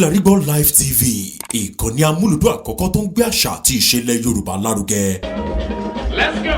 Kilarigbo Live TV, ìkànnì amúlùdún àkọ́kọ́ tó ń gbé àṣà àti ìṣẹ̀lẹ̀ Yorùbá lárugẹ. Let's go.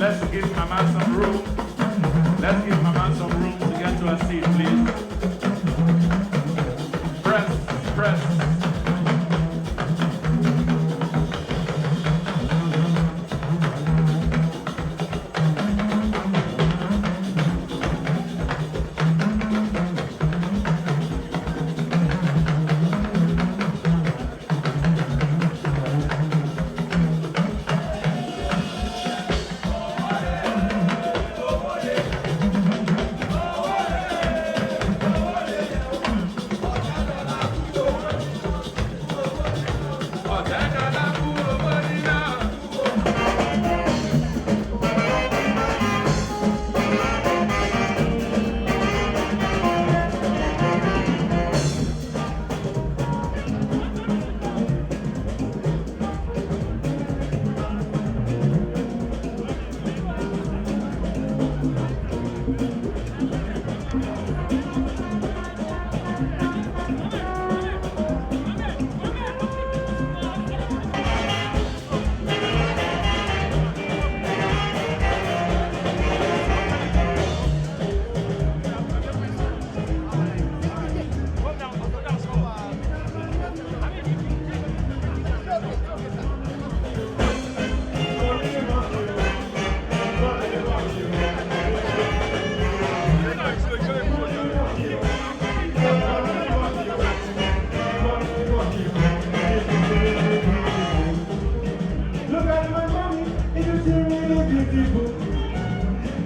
Let's give Mama some room. Let's give Mama some room to get to her seat, please. Press, press.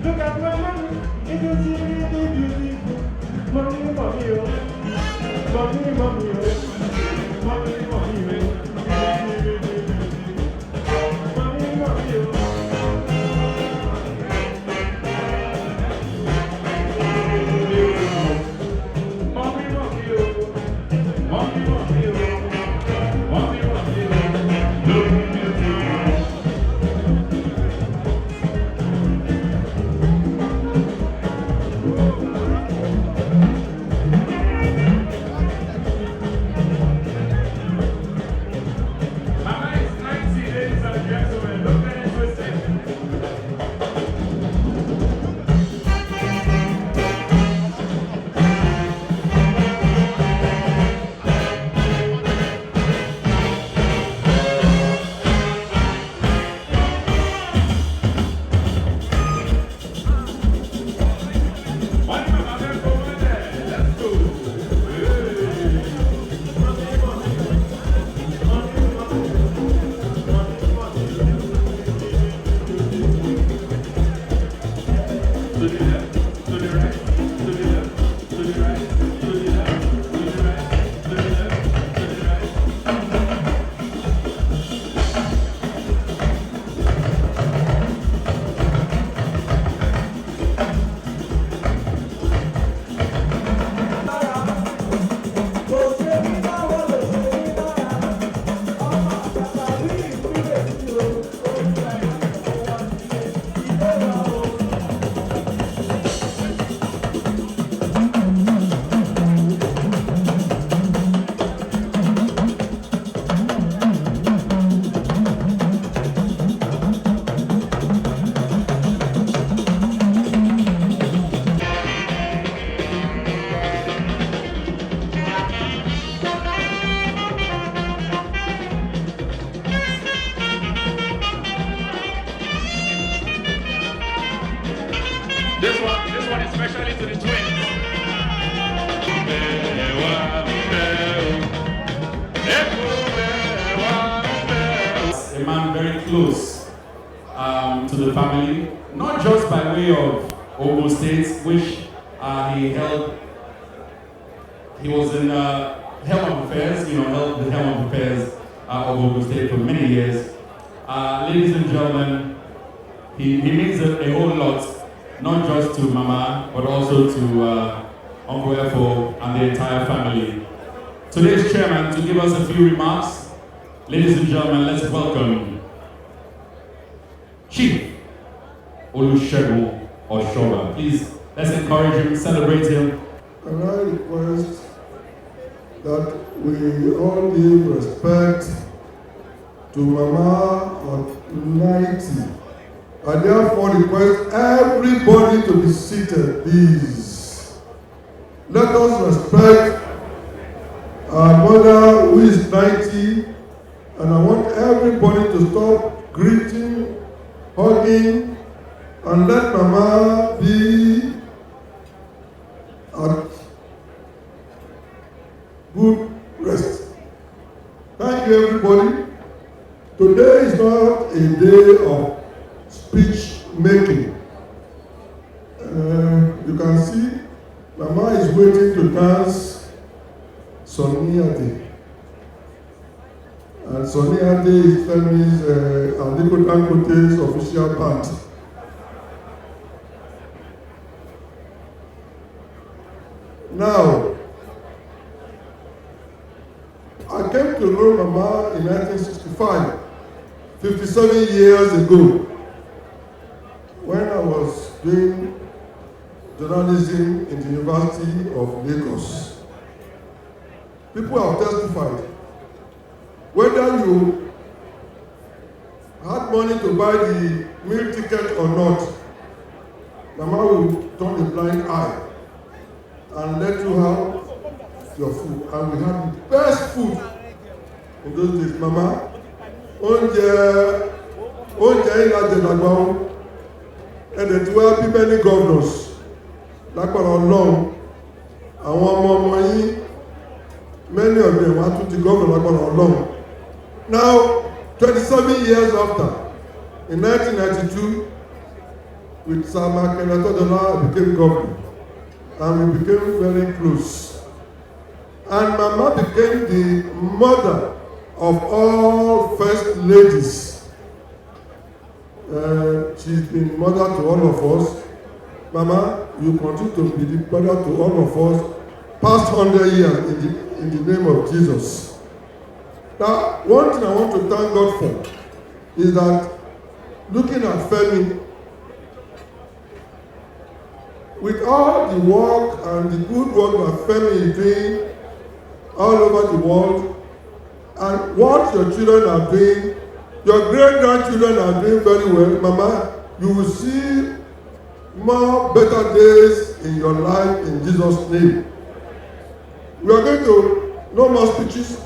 Look at my mommy, it is really beautiful. Mommy, mommy, oh. Mommy, mommy, oh. Mommy, mommy, oh. Mommy, mommy, oh. especially to the twins. A man very close to the family, not just by way of Ogun State, which he held. He was in helm of affairs, held the helm of affairs of Ogun State for many years. Ladies and gentlemen, he means a whole lot, not just to Mama, but also to Uncle Efo and the entire family. Today's chairman to give us a few remarks. Ladies and gentlemen, let's welcome Chief Olusegun Oshoba. Please, let's encourage him, celebrate him. And I request that we all give respect to Mama of 90. I therefore request everybody to be seated, please. Let us respect our mother who is 90, and I want everybody to stop greeting, hugging, and let Mama be at good rest. Thank you, everybody. Today is not a day of speech making. You can see Mama is waiting to dance Sonny Ade. And Sonny Ade is Femi's Aliko Dangote's official band. Now, I came to know Mama in 1965, 57 years ago, when I was doing journalism in the University of Lagos. People have testified. Whether you had money to buy the meal ticket or not, Mama will turn a blind eye and let you have your food. And we had the best food in those days. Mama, oúnjẹ ìlàjẹ̀ làgbà ó, ẹ̀dẹ̀ tí wọ́n bí many governors lágbára Ọlọ́run, àwọn ọmọ yín, many of them were to the governor lágbára Ọlọ́run. Now, 27 years after, in 1992, with Femi Otedola, I became governor, and we became very close. And Mama became the mother of all first ladies. She's been mother to all of us. Mama, you continue to be the mother to all of us past 100 years in the name of Jesus. Now, one thing I want to thank God for is that looking at Femi, with all the work and the good work that Femi is doing all over the world, and what your children are doing, your great-grandchildren are doing very well, Mama, you will see more better days in your life in Jesus' name. We are going to, no more speeches,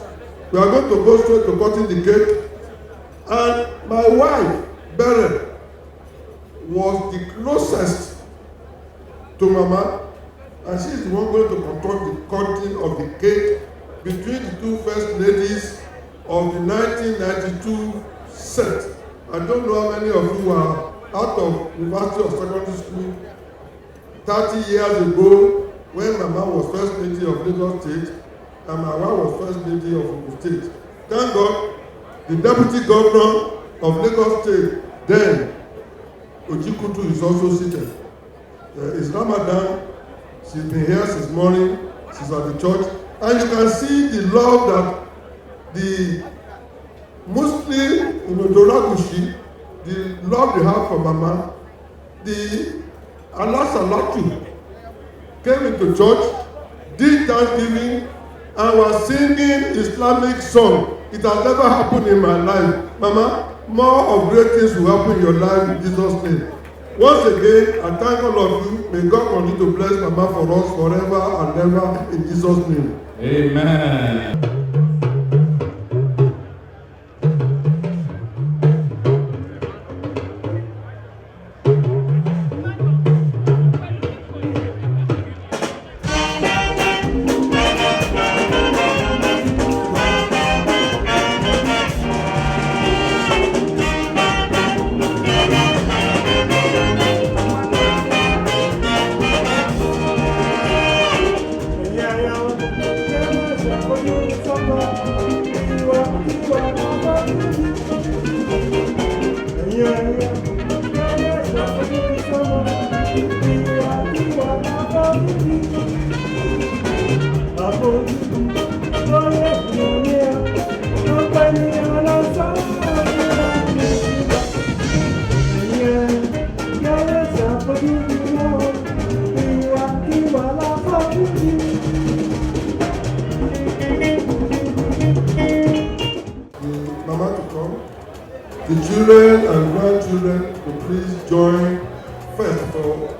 we are going to go straight to cutting the cake. And my wife, Beren, was the closest to Mama, and she is the one going to control the cutting of the cake between the two first ladies of the 1992 set. I don't know how many of you are out of University of Secondary School 30 years ago when Mama was first lady of Lagos State and my wife was first lady of Ogun State. Thank God, the deputy governor of Lagos State then, Ojikutu, is also seated. It's Ramadan. She's been here since morning. She's at the church. And you can see the love that the Muslim in Odoragushi, the love they have for Mama, the Allah Salatu came into church, did Thanksgiving, and was singing Islamic song. It has never happened in my life. Mama, more of great things will happen in your life in Jesus' name. Once again, I thank all of you. May God continue to bless Mama for us forever and ever in Jesus' name. Amen. the children and grandchildren to please join first for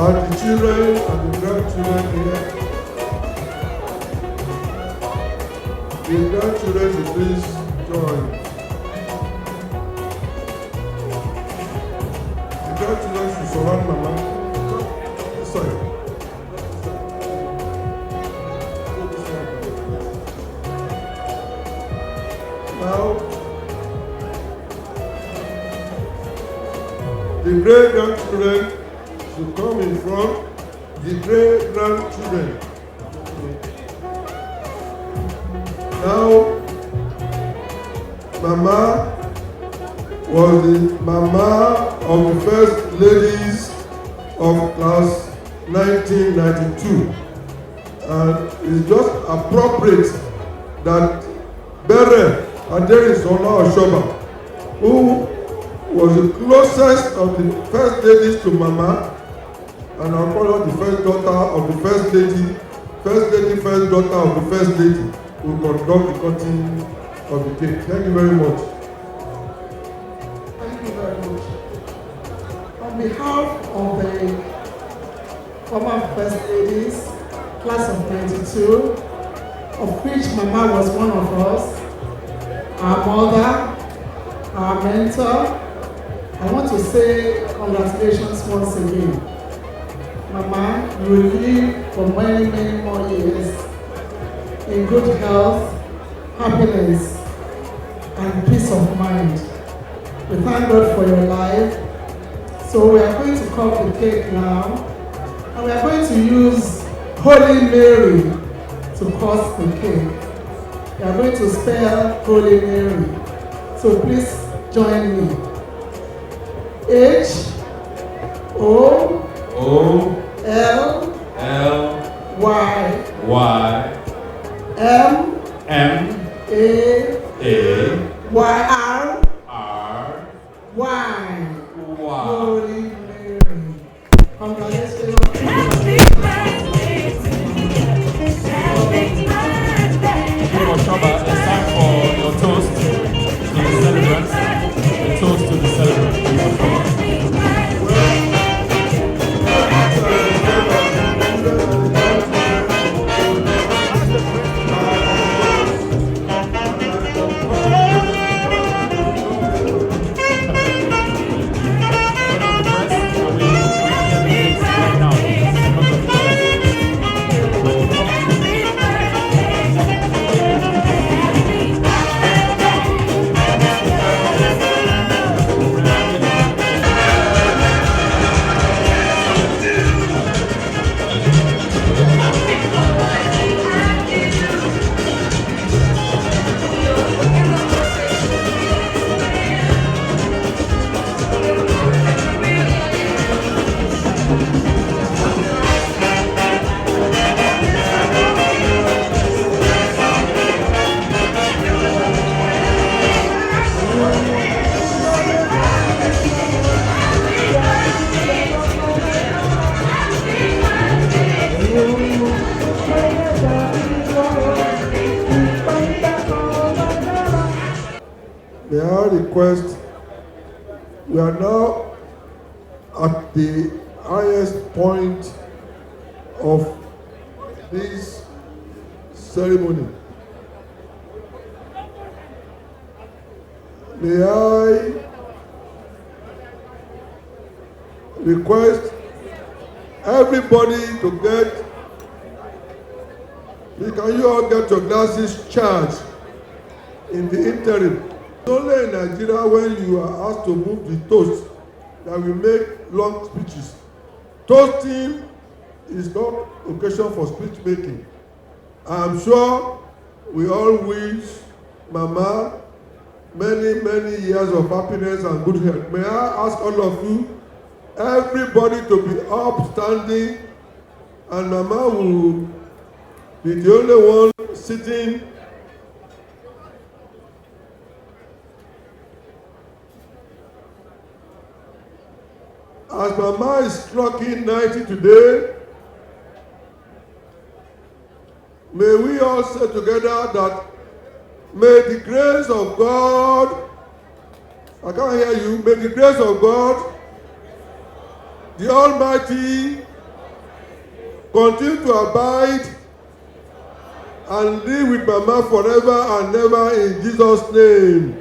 and the children and the grandchildren here. The grandchildren should please join. The grandchildren should surround Mama. This side. Now, the great grandchildren to come in front, the great grandchildren. Now, Mama was the Mama of the first ladies of class 1992, and it's just appropriate that Bere Aderisola Oshoba, who was the closest of the first ladies to Mama, and I'll call her the first daughter of the first lady, first daughter of the first lady, who conduct the cutting of the cake. Thank you very much. Thank you very much. On behalf of the former first ladies, class of 92, of which Mama was one of us, our mother, our mentor, I want to say congratulations once again. Mama, you will live for many, many more years in good health, happiness, and peace of mind. We thank God for your life. So we are going to cut the cake now, and we are going to use Holy Mary to cut the cake. We are going to spell Holy Mary. So please join me. H-O-L-L-Y-M-A-Y-R-Y. Holy Mary. Congratulations. Oshaba, it's time for your toast to the celebrants. The toast to the celebrants. May I request, we are now at the highest point of this ceremony. May I request everybody to get, can you all get your glasses charged in the interim? It's only in Nigeria when you are asked to move the toast that we make long speeches. Toasting is not occasion for speech making. I'm sure we all wish Mama many, many years of happiness and good health. May I ask all of you, everybody to be upstanding, and Mama will be the only one sitting. As Mama is clocking 90 today, may we all say together that may the grace of God, I can't hear you, may the grace of God, the Almighty, continue to abide and live with Mama forever and ever in Jesus' name.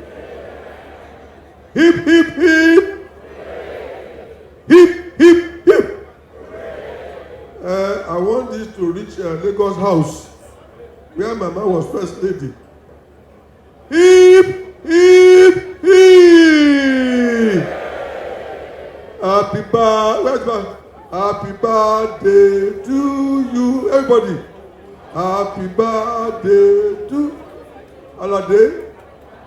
Hip, hip, hip. Hip, hip, hip. I want this to reach Lagos House, where Mama was first lady. Hip, hip, hip. Happy birthday to you, everybody. Happy birthday to Alade.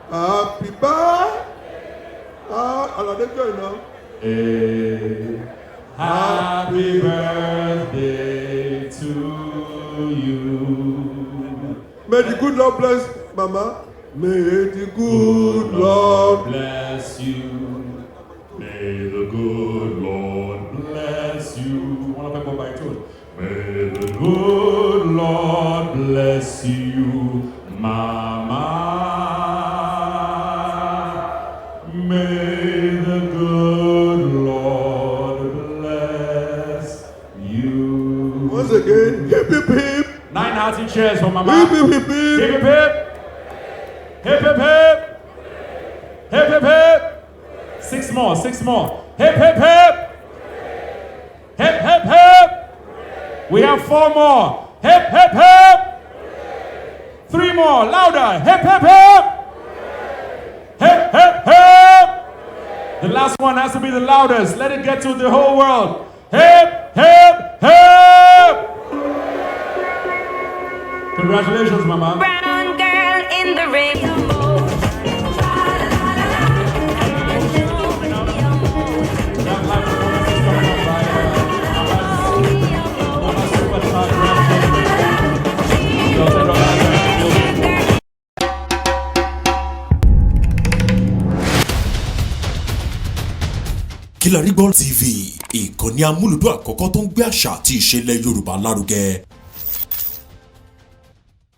Happy birthday. Alade, join now. Happy birthday to you. May the good Lord bless Mama. May the good Lord bless you. May the good Lord bless you. One of them by two. May the good Lord bless you, Mama. May the good Lord bless you. Once again, hip hip hip. 9 hearty cheers for Mama. Hip hip hip hip. Hip hip hip. Hip hip hip. Hip hip hip. 6 more, 6 more. Hip hip hip. Hip hip hip. We have 4 more. Hip hip hip. 3 more. Louder. Hip hip hip. Hip hip hip. The last one has to be the loudest. Let it get to the whole world. Hip hip hip. Congratulations, Mama. Brown girl in the rainbow. Kilarigbo TV, ìkànnì amúlùdún àkọ́kọ́ tó ń gbé àṣà àti ìṣẹ̀lẹ̀ Yorùbá lárugẹ.